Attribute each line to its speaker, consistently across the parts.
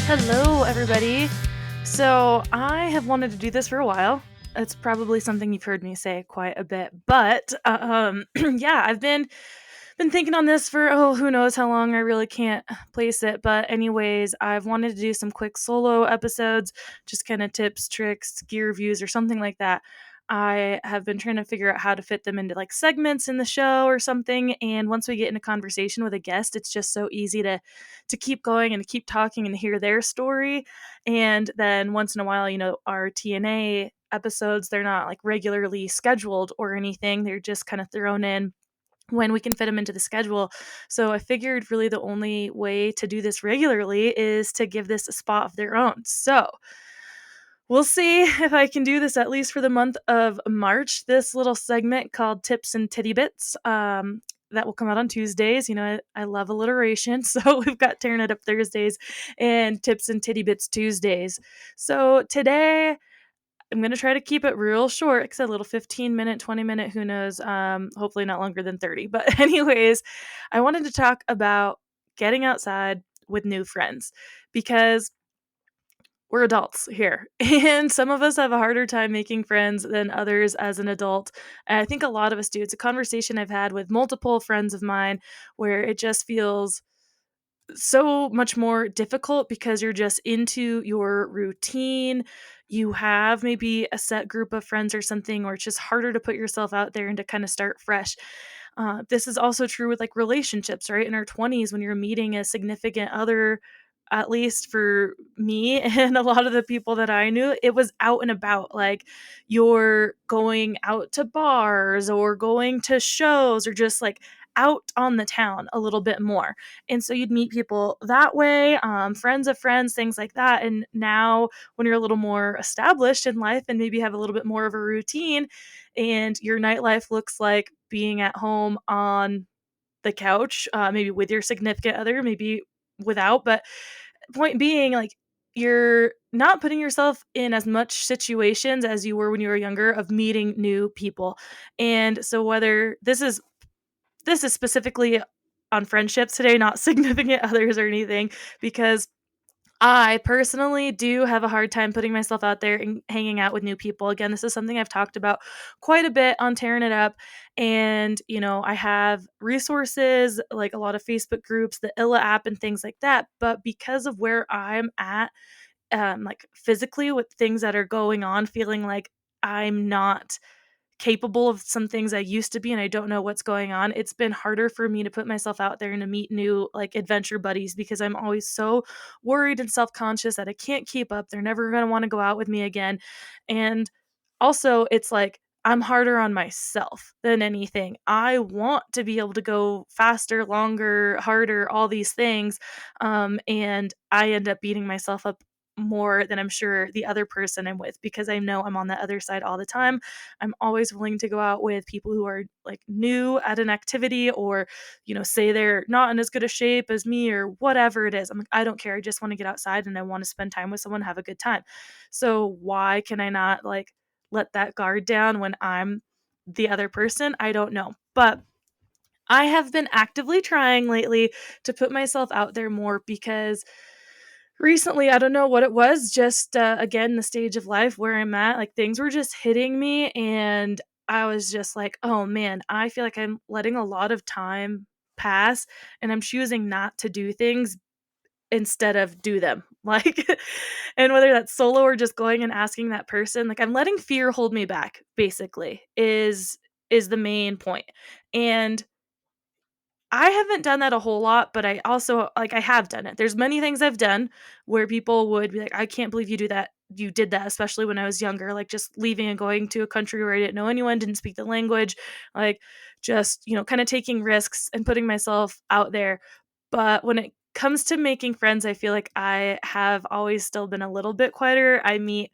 Speaker 1: Hello, everybody. So, I have wanted to do this for a while. It's probably something you've heard me say quite a bit, but yeah, I've been thinking on this for who knows how long. I really can't place it, but anyways, I've wanted to do some quick solo episodes, just kind of tips, tricks, gear reviews, or something like that. I have been trying to figure out how to fit them into like segments in the show or something. And once we get in a conversation with a guest, it's just so easy to keep going and to keep talking and hear their story. And then once in a while, our TNA episodes, they're not like regularly scheduled or anything. They're just kind of thrown in when we can fit them into the schedule. So I figured really the only way to do this regularly is to give this a spot of their own. So we'll see if I can do this at least for the month of March. This little segment called Tips and Tiddybits. That will come out on Tuesdays. I love alliteration. So we've got Tearing It Up Thursdays and Tips and Tiddybits Tuesdays. So today I'm going to try to keep it real short because a little 15-minute, 20-minute, who knows, hopefully not longer than 30. But anyways, I wanted to talk about getting outside with new friends because we're adults here and some of us have a harder time making friends than others as an adult. And I think a lot of us do. It's a conversation I've had with multiple friends of mine where it just feels so much more difficult because you're just into your routine. You have maybe a set group of friends or something, or it's just harder to put yourself out there and to kind of start fresh. This is also true with like relationships, right? In our 20s, when you're meeting a significant other, at least for me and a lot of the people that I knew, it was out and about. Like you're going out to bars or going to shows or just like out on the town a little bit more. And so you'd meet people that way, friends of friends, things like that. And now, when you're a little more established in life and maybe have a little bit more of a routine, and your nightlife looks like being at home on the couch, maybe with your significant other, maybe without. But point being, like, you're not putting yourself in as much situations as you were when you were younger of meeting new people. And so, whether this is specifically on friendships today, not significant others or anything, because I personally do have a hard time putting myself out there and hanging out with new people. Again, this is something I've talked about quite a bit on Tearing It Up. And, I have resources like a lot of Facebook groups, the ILA app, and things like that. But because of where I'm at, like physically with things that are going on, feeling like I'm not capable of some things I used to be and I don't know what's going on, it's been harder for me to put myself out there and to meet new like adventure buddies because I'm always so worried and self-conscious that I can't keep up. They're never going to want to go out with me again. And also, it's like I'm harder on myself than anything. I want to be able to go faster, longer, harder, all these things. And I end up beating myself up more than I'm sure the other person I'm with because I know I'm on the other side all the time. I'm always willing to go out with people who are like new at an activity or, say they're not in as good a shape as me or whatever it is. I'm like, I don't care. I just want to get outside and I want to spend time with someone, have a good time. So why can I not like let that guard down when I'm the other person? I don't know. But I have been actively trying lately to put myself out there more because recently, I don't know what it was, just again, the stage of life where I'm at, like things were just hitting me. And I was just like, oh man, I feel like I'm letting a lot of time pass and I'm choosing not to do things instead of do them. Like, and whether that's solo or just going and asking that person, like I'm letting fear hold me back, basically, is the main point. And I haven't done that a whole lot, but I also like I have done it. There's many things I've done where people would be like, "I can't believe you do that. You did that," especially when I was younger, like just leaving and going to a country where I didn't know anyone, didn't speak the language, like just, kind of taking risks and putting myself out there. But when it comes to making friends, I feel like I have always still been a little bit quieter. I meet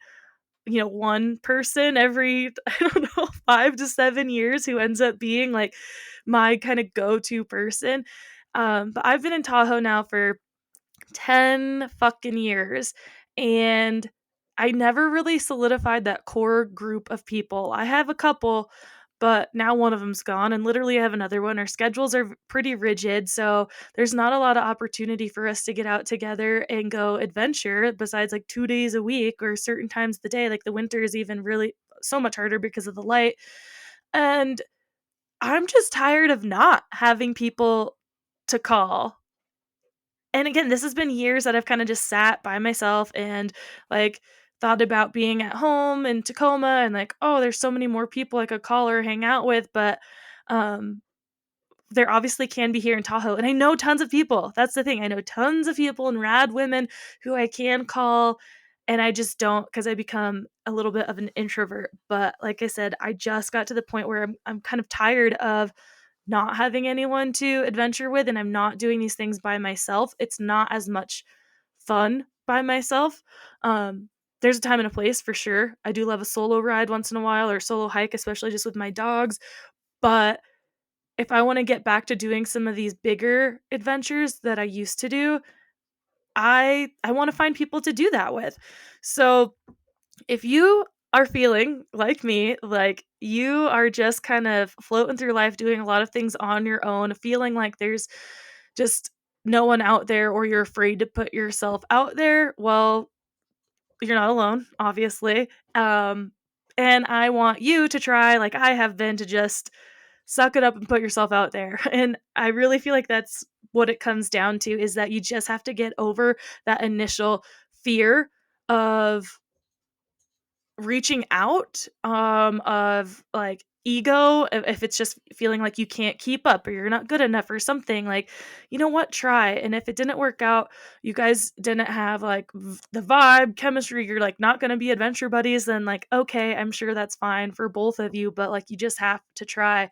Speaker 1: one person every, I don't know, 5 to 7 years who ends up being, like, my kinda go-to person. But I've been in Tahoe now for 10 fucking years, and I never really solidified that core group of people. I have a couple, but now one of them's gone, and literally I have another one. Our schedules are pretty rigid, so there's not a lot of opportunity for us to get out together and go adventure besides like 2 days a week or certain times of the day. Like the winter is even really so much harder because of the light. And I'm just tired of not having people to call. And again, this has been years that I've kinda just sat by myself and, like, thought about being at home in Tacoma and, like, "Oh, there's so many more people I could call or hang out with," but, um, there obviously can be here in Tahoe, and I know tons of people. That's the thing, I know tons of people and rad women who I can call, and I just don't not because I become a little bit of an introvert, but like I said, I just got to the point where I'm kind of tired of not having anyone to adventure with, and I'm not doing these things by myself. It's not as much fun by myself. Um, there's a time and a place for sure. I do love a solo ride once in a while or a solo hike, especially just with my dogs. But if I want to get back to doing some of these bigger adventures that I used to do, I want to find people to do that with. So if you are feeling like me, like you are just kind of floating through life doing a lot of things on your own, feeling like there's just no one out there or you're afraid to put yourself out there, well, you're not alone, obviously. Um, and I want you to try, like I have been, to just suck it up and put yourself out there. And I really feel like that's what it comes down to, is that you just have to get over that initial fear of reaching out, of, like, ego, if it's just feeling like you can't keep up or you're not good enough or something, like, you know what? Try, and if it didn't work out, you guys didn't have, like, the vibe, chemistry, you're, like, not gonna be adventure buddies, then, like, okay, I'm sure that's fine for both of you, but, like, you just have to try.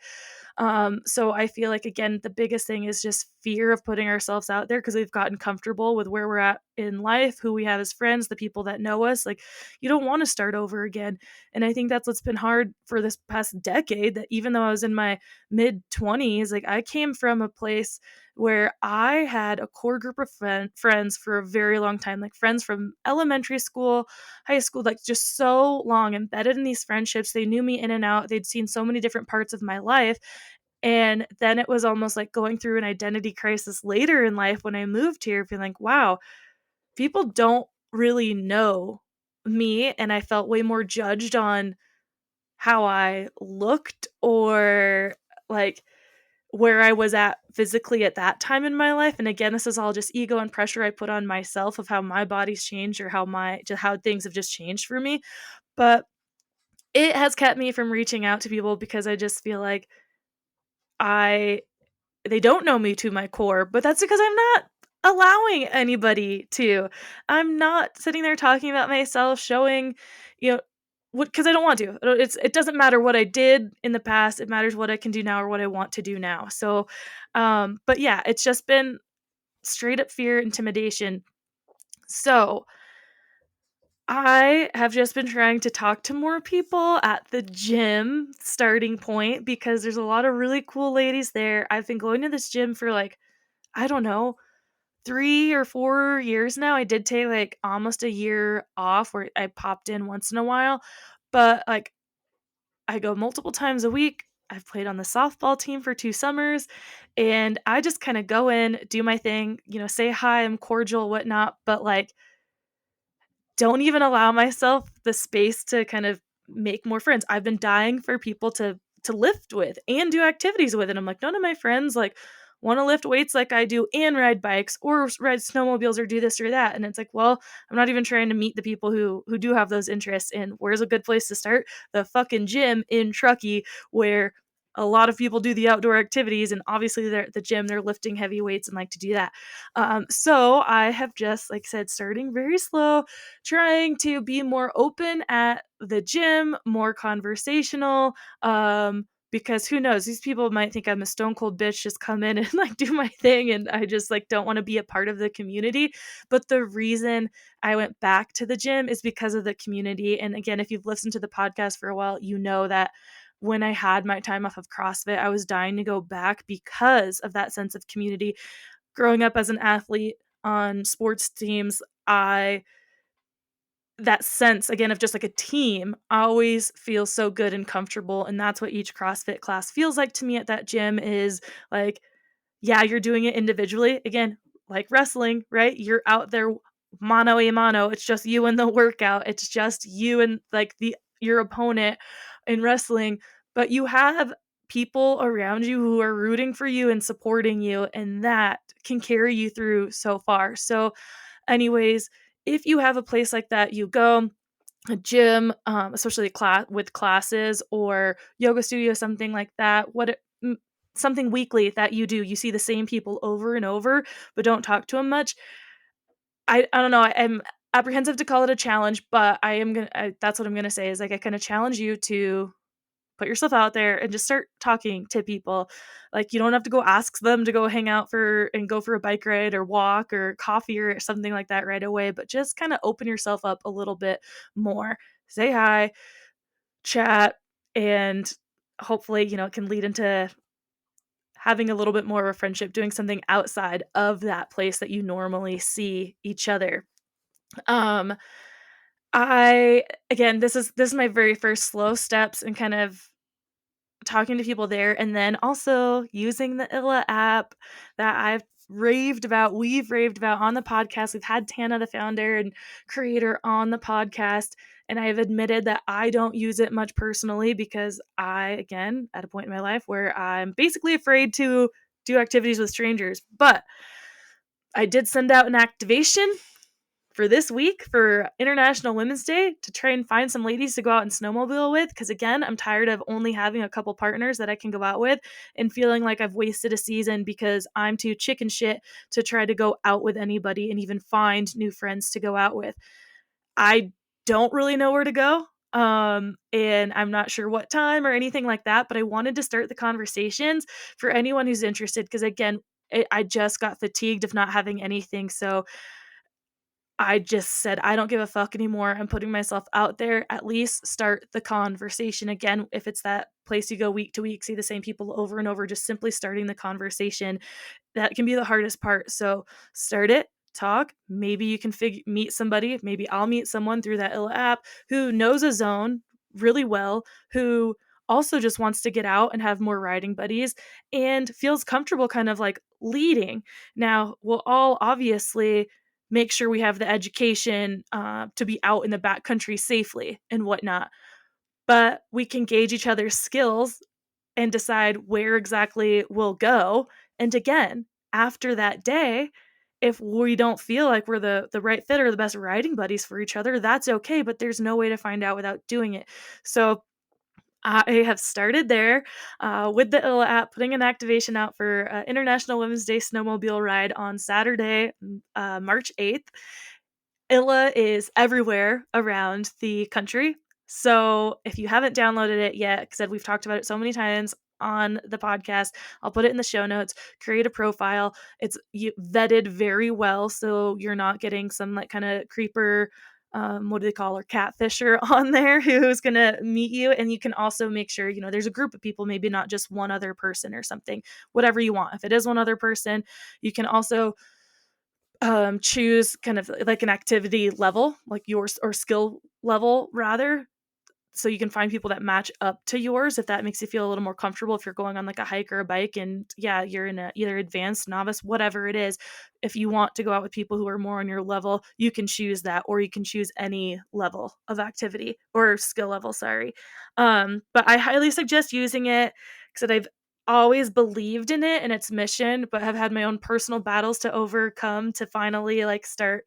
Speaker 1: So I feel like, again, the biggest thing is just fear of putting ourselves out there because we've gotten comfortable with where we're at in life, who we have as friends, the people that know us. Like, you don't want to start over again. And I think that's what's been hard for this past decade, that even though I was in my mid 20s, like I came from a place where I had a core group of friends for a very long time, like friends from elementary school, high school, like just so long embedded in these friendships. They knew me in and out. They'd seen so many different parts of my life. And then it was almost like going through an identity crisis later in life when I moved here, feeling like, wow, people don't really know me. And I felt way more judged on how I looked or like where I was at physically at that time in my life. And again, this is all just ego and pressure I put on myself of how my body's changed or how things have just changed for me. But it has kept me from reaching out to people because I just feel like I they don't know me to my core, but that's because I'm not allowing anybody to. I'm not sitting there talking about myself, showing, you know, what, because I don't want to. It doesn't matter what I did in the past. It matters what I can do now or what I want to do now. So, but yeah, it's just been straight up fear, intimidation. So I have just been trying to talk to more people at the gym starting point because there's a lot of really cool ladies there. I've been going to this gym for like, I don't know, 3 or 4 years now. I did take, like, almost a year off where I popped in once in a while, but, like, I go multiple times a week. I've played on the softball team for 2 summers, and I just kinda go in, do my thing, say hi, I'm cordial, whatnot, but, like, don't even allow myself the space to kind of make more friends. I've been dying for people to lift with and do activities with, and I'm like, none of my friends like want to lift weights like I do and ride bikes or ride snowmobiles or do this or that. And it's like, well, I'm not even trying to meet the people who do have those interests. And where's a good place to start? The fucking gym in Truckee, where a lot of people do the outdoor activities, and obviously they're at the gym, they're lifting heavy weights and like to do that. So I have just, like I said, starting very slow, trying to be more open at the gym, more conversational. Because who knows, these people might think I'm a stone cold bitch, just come in and like do my thing, and I just like don't want to be a part of the community. But the reason I went back to the gym is because of the community. And again, if you've listened to the podcast for a while, you know that when I had my time off of CrossFit, I was dying to go back because of that sense of community. Growing up as an athlete on sports teams, I that sense again of just like a team always feels so good and comfortable, and that's what each CrossFit class feels like to me at that gym is like, yeah, you're doing it individually. Again, like wrestling, right? You're out there mano a mano. It's just you in the workout. It's just you and like the your opponent in wrestling, but you have people around you who are rooting for you and supporting you, and that can carry you through so far. So, anyways, if you have a place like that, you go a gym, especially class with classes or yoga studio, something like that. Something weekly that you do, you see the same people over and over, but don't talk to them much. I don't know. I'm apprehensive to call it a challenge, but I am gonna. That's what I'm gonna say is like I kind of challenge you to put yourself out there and just start talking to people. Like you don't have to go ask them to go hang out for and go for a bike ride or walk or coffee or something like that right away, but just kind of open yourself up a little bit more. Say hi, chat, and hopefully, it can lead into having a little bit more of a friendship, doing something outside of that place that you normally see each other. Um, I again, this is my very first slow steps and kind of talking to people there, and then also using the Illa app that we've raved about on the podcast. We've had Tana, the founder and creator, on the podcast, and I have admitted that I don't use it much personally because I, again, at a point in my life where I'm basically afraid to do activities with strangers. But I did send out an activation for this week for International Women's Day to try and find some ladies to go out and snowmobile with. Because again, I'm tired of only having a couple partners that I can go out with and feeling like I've wasted a season because I'm too chicken shit to try to go out with anybody and even find new friends to go out with. I don't really know where to go. And I'm not sure what time or anything like that, but I wanted to start the conversations for anyone who's interested. Because again, I just got fatigued of not having anything. So I just said, I don't give a fuck anymore. I'm putting myself out there. At least start the conversation again. If it's that place you go week to week, see the same people over and over, just simply starting the conversation, that can be the hardest part. So start it, talk. Maybe you can meet somebody. Maybe I'll meet someone through that Illa app who knows a zone really well, who also just wants to get out and have more riding buddies and feels comfortable kind of like leading. Now, we'll all obviously make sure we have the education to be out in the backcountry safely and whatnot. But we can gauge each other's skills and decide where exactly we'll go. And again, after that day, if we don't feel like we're the right fit or the best riding buddies for each other, that's okay. But there's no way to find out without doing it. So I have started there with the Illa app, putting an activation out for International Women's Day snowmobile ride on Saturday, March 8th. Illa is everywhere around the country. So if you haven't downloaded it yet, because we've talked about it so many times on the podcast, I'll put it in the show notes. Create a profile. It's vetted very well, so you're not getting some like kind of creeper. What do they call her? Catfisher on there who's gonna meet you, and you can also make sure there's a group of people, maybe not just one other person or something. Whatever you want. If it is one other person, you can also choose kind of like an activity level, like yours or skill level rather, so you can find people that match up to yours if that makes you feel a little more comfortable if you're going on like a hike or a bike and yeah, you're in a either advanced, novice, whatever it is. If you want to go out with people who are more on your level, you can choose that, or you can choose any level of activity or skill level, sorry. But I highly suggest using it because I've always believed in it and its mission, but have had my own personal battles to overcome to finally like start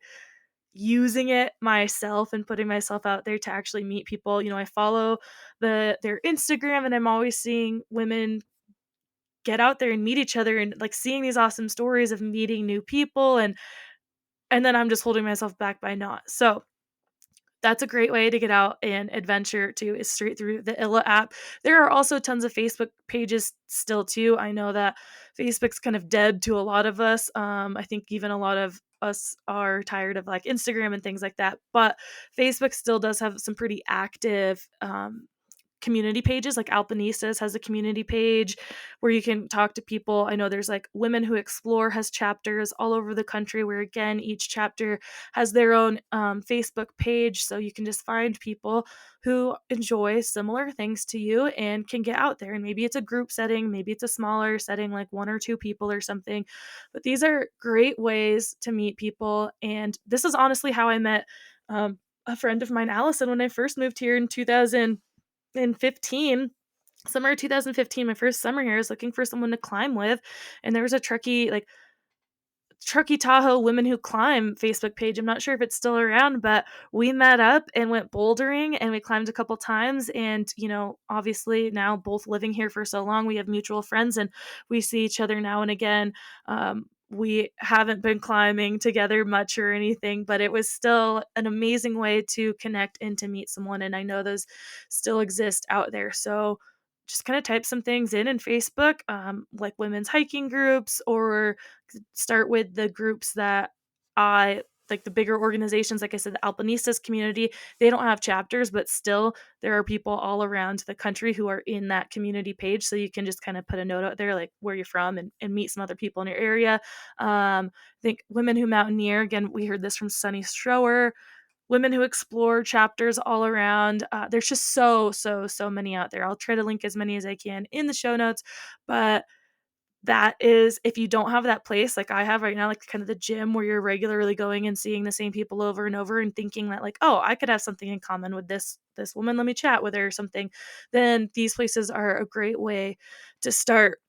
Speaker 1: using it myself and putting myself out there to actually meet people. I follow their Instagram, and I'm always seeing women get out there and meet each other and like seeing these awesome stories of meeting new people, and then I'm just holding myself back by not. So that's a great way to get out and adventure too, is straight through the Illa app. There are also tons of Facebook pages still too. I know that Facebook's kind of dead to a lot of us. I think even a lot of us are tired of like Instagram and things like that. But Facebook still does have some pretty active community pages. Like Alpinistas has a community page where you can talk to people. I know there's like Women Who Explore has chapters all over the country where, again, each chapter has their own Facebook page. So you can just find people who enjoy similar things to you and can get out there. And maybe it's a group setting, maybe it's a smaller setting, like one or two people or something. But these are great ways to meet people. And this is honestly how I met a friend of mine, Allison, when I first moved here in 2015. Summer 2015, my first summer here, I was looking for someone to climb with, and there was a Truckee Tahoe Women Who Climb Facebook page. I'm not sure if it's still around, but we met up and went bouldering, and we climbed a couple times. And, obviously now both living here for so long, we have mutual friends and we see each other now and again. We haven't been climbing together much or anything, but it was still an amazing way to connect and to meet someone. And I know those still exist out there. So just kind of type some things in Facebook, like women's hiking groups, or start with the groups that I like, the bigger organizations. Like I said, the Alpinistas community, they don't have chapters, but still there are people all around the country who are in that community page. So you can just kind of put a note out there, like where you're from, and meet some other people in your area. I think Women Who Mountaineer, again, we heard this from Sunny Strower. Women Who Explore chapters all around. There's just so many out there. I'll try to link as many as I can in the show notes, but that is, if you don't have that place like I have right now, like kind of the gym where you're regularly going and seeing the same people over and over and thinking that, like, oh, I could have something in common with this woman, let me chat with her or something, then these places are a great way to start.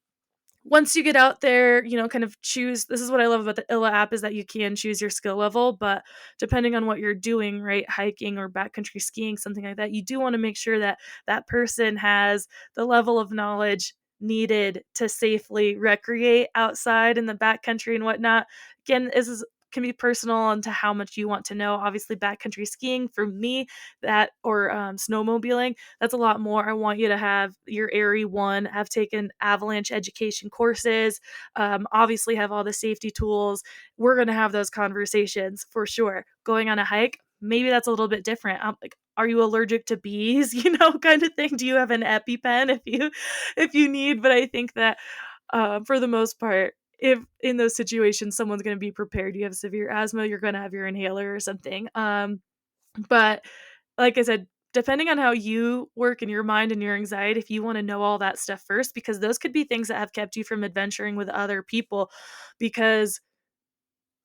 Speaker 1: Once you get out there, kind of choose. This is what I love about the Illa app, is that you can choose your skill level, but depending on what you're doing, right, hiking or backcountry skiing, something like that, you do want to make sure that that person has the level of knowledge needed to safely recreate outside in the backcountry and whatnot. Again, this is can be personal onto how much you want to know. Obviously, backcountry skiing for me, that or snowmobiling, that's a lot more. I want you to have your ARI 1, have taken avalanche education courses, obviously have all the safety tools. We're going to have those conversations for sure. Going on a hike, maybe that's a little bit different. Like, are you allergic to bees? Kind of thing. Do you have an EpiPen if you need? But I think that for the most part, if in those situations someone's going to be prepared, you have severe asthma, you're going to have your inhaler or something. But like I said, depending on how you work in your mind and your anxiety, if you want to know all that stuff first, because those could be things that have kept you from adventuring with other people, because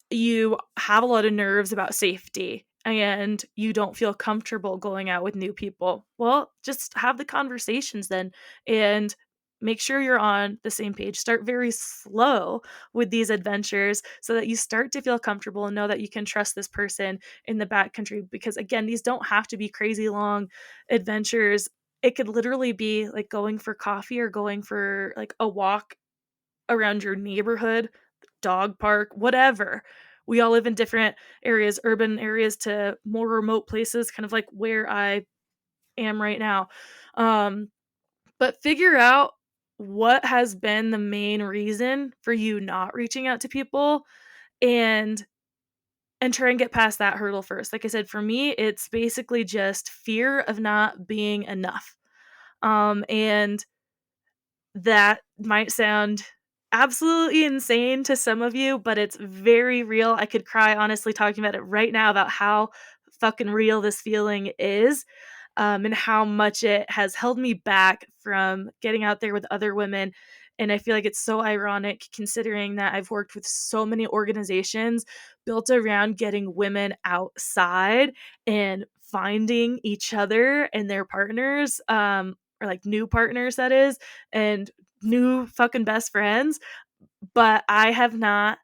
Speaker 1: you have a lot of nerves about safety and you don't feel comfortable going out with new people. Well, just have the conversations then, and make sure you're on the same page. Start very slow with these adventures so that you start to feel comfortable and know that you can trust this person in the backcountry. Because again, these don't have to be crazy long adventures. It could literally be like going for coffee or going for like a walk around your neighborhood, dog park, whatever. We all live in different areas, urban areas to more remote places, kind of like where I am right now. Um, but figure out what has been the main reason for you not reaching out to people, and try and get past that hurdle first. Like I said, for me, it's basically just fear of not being enough. And that might sound absolutely insane to some of you, but it's very real. I could cry honestly talking about it right now about how fucking real this feeling is, and how much it has held me back from getting out there with other women. And I feel like it's so ironic considering that I've worked with so many organizations built around getting women outside and finding each other and their partners, or like new partners, that is, and new fucking best friends. But I have not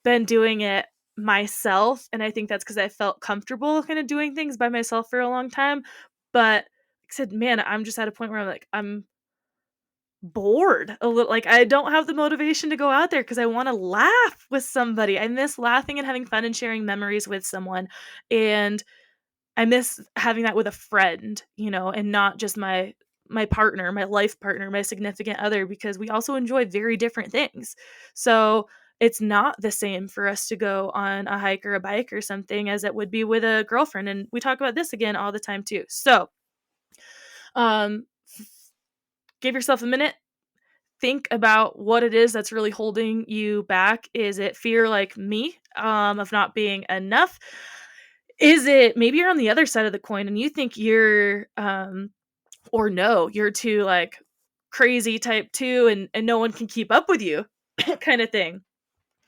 Speaker 1: been doing it myself. And I think that's because I felt comfortable kind of doing things by myself for a long time. But like I said, man, I'm just at a point where I'm bored a little. Like, I don't have the motivation to go out there because I want to laugh with somebody. I miss laughing and having fun and sharing memories with someone. And I miss having that with a friend, and not just my partner, my life partner, my significant other, because we also enjoy very different things. So it's not the same for us to go on a hike or a bike or something as it would be with a girlfriend. And we talk about this again all the time too. So give yourself a minute. Think about what it is that's really holding you back. Is it fear like me, of not being enough? Is it maybe you're on the other side of the coin and you think you're, or no, you're too like crazy type 2 and no one can keep up with you kind of thing.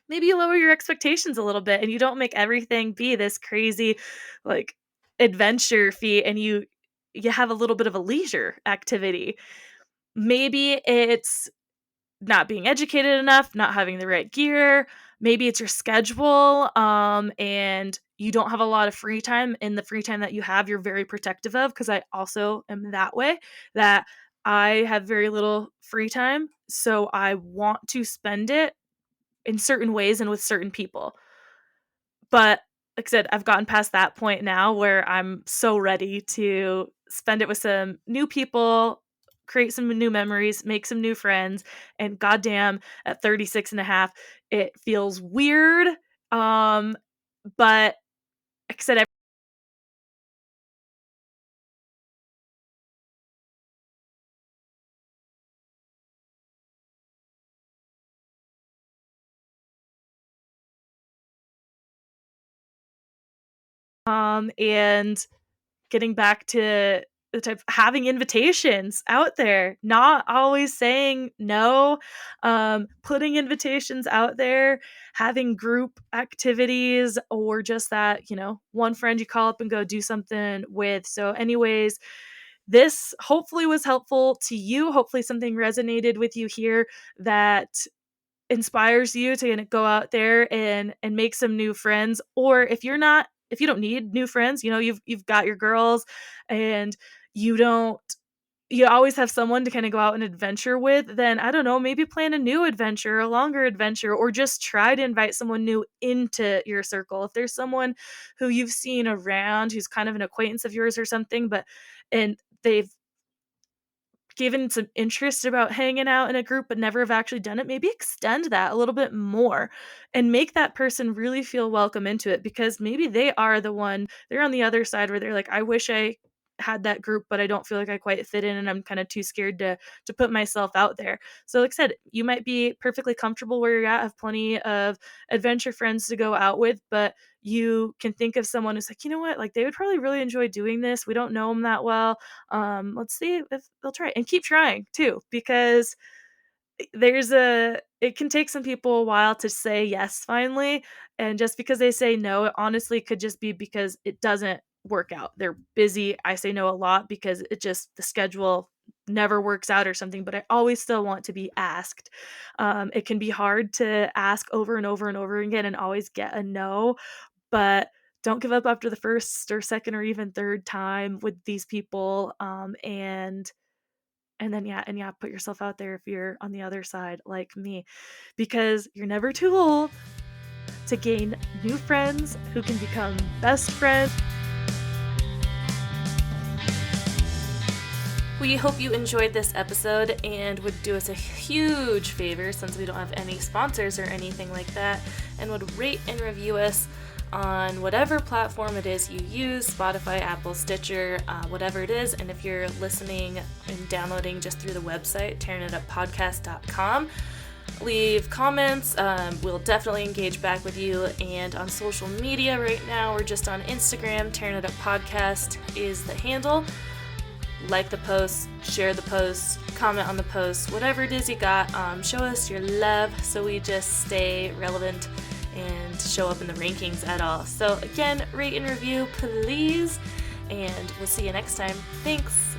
Speaker 1: Maybe you lower your expectations a little bit and you don't make everything be this crazy like adventure feat and you have a little bit of a leisure activity. Maybe it's not being educated enough, not having the right gear. Maybe it's your schedule, and you don't have a lot of free time. And the free time that you have, you're very protective of. Because I also am that way, that I have very little free time. So I want to spend it in certain ways and with certain people. But like I said, I've gotten past that point now where I'm so ready to spend it with some new people, create some new memories, make some new friends, and goddamn, at 36 and a half, it feels weird. Um, but like I said, and getting back to the type having invitations out there, not always saying no, putting invitations out there, having group activities or just that, one friend you call up and go do something with. So anyways, this hopefully was helpful to you. Hopefully something resonated with you here that inspires you to go out there and make some new friends. Or if you don't need new friends, you've got your girls and you don't you always have someone to kind of go out and adventure with, then I don't know, maybe plan a new adventure, a longer adventure, or just try to invite someone new into your circle. If there's someone who you've seen around who's kind of an acquaintance of yours or something, and they've given some interest about hanging out in a group but never have actually done it, maybe extend that a little bit more and make that person really feel welcome into it, because maybe they're on the other side where they're like, I wish I had that group, but I don't feel like I quite fit in and I'm kind of too scared to put myself out there. So like I said, you might be perfectly comfortable where you're at, have plenty of adventure friends to go out with, but you can think of someone who's like, you know what, like they would probably really enjoy doing this. We don't know them that well. Let's see if they'll try and keep trying too, because it can take some people a while to say yes finally. And just because they say no, it honestly could just be because it doesn't work out. They're busy. I say no a lot because the schedule never works out or something, but I always still want to be asked. It can be hard to ask over and over and over again and always get a no, but don't give up after the first or second or even third time with these people. And then yeah, put yourself out there if you're on the other side like me, because you're never too old to gain new friends who can become best friends. We hope you enjoyed this episode and would do us a huge favor, since we don't have any sponsors or anything like that, and would rate and review us on whatever platform it is you use, Spotify, Apple, Stitcher, whatever it is. And if you're listening and downloading just through the website, tearingituppodcast.com, leave comments. We'll definitely engage back with you. And on social media right now, we're just on Instagram. Tearing It Up Podcast is the handle. Like the post, share the post, comment on the post, whatever it is you got. Show us your love so we just stay relevant and show up in the rankings at all. So again, rate and review, please, and we'll see you next time. Thanks.